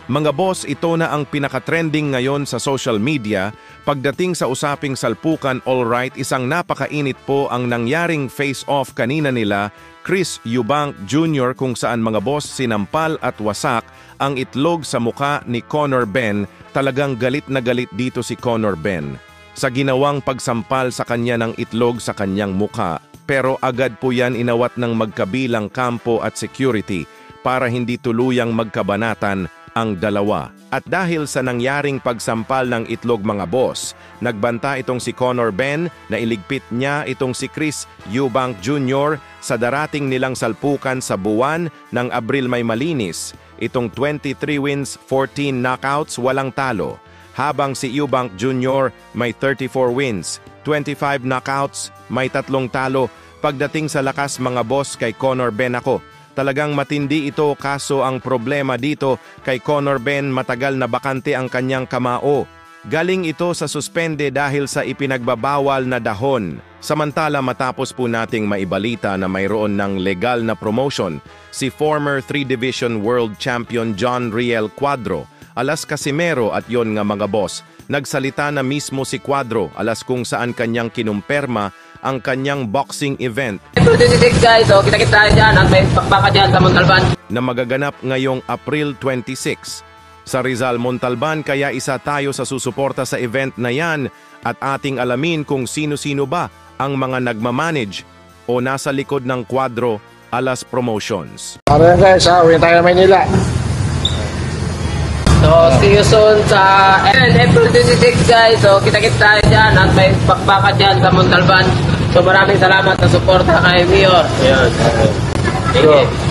Mga boss, ito na ang pinaka-trending ngayon sa social media. Pagdating sa usaping salpukan, alright, isang napakainit po ang nangyaring face-off kanina nila, Chris Eubank Jr. kung saan mga boss sinampal at wasak ang itlog sa muka ni Conor Benn. Talagang galit na galit dito si Conor Benn sa ginawang pagsampal sa kanya ng itlog sa kanyang muka. Pero agad po yan inawat ng magkabilang kampo at security para hindi tuluyang magkabanatan ang dalawa. At dahil sa nangyaring pagsampal ng itlog mga boss, nagbanta itong si Conor Benn na iligpit niya itong si Chris Eubank Jr. sa darating nilang salpukan sa buwan ng Abril May Malinis. Itong 23 wins, 14 knockouts, walang talo. Habang si Eubank Jr. may 34 wins, 25 knockouts, may 3 talo. Pagdating sa lakas mga boss kay Conor Benn ako, talagang matindi ito kaso ang problema dito kay Conor Benn matagal na bakante ang kanyang kamao. Galing ito sa suspende dahil sa ipinagbabawal na dahon. Samantala matapos po nating maibalita na mayroon ng legal na promotion si former 3-division world champion John Riel Cuadro, alas Casimero at yon nga mga boss. Nagsalita na mismo si Cuadro alas kung saan kanyang kinumperma ang kanyang boxing event guys, so kita-kita dyan at may pakbaka dyan sa Montalban na magaganap ngayong April 26 sa Rizal, Montalban. Kaya isa tayo sa susuporta sa event na yan at ating alamin kung sino-sino ba ang mga nagmamanage o nasa likod ng Cuadro Alas Promotions. Alright guys, uwi tayo na Maynila. So see you soon sa April 26 guys, so kita-kita dyan at may pakbaka dyan sa Montalban. So maraming salamat sa suporta kay Mayor. Ayan. Sige.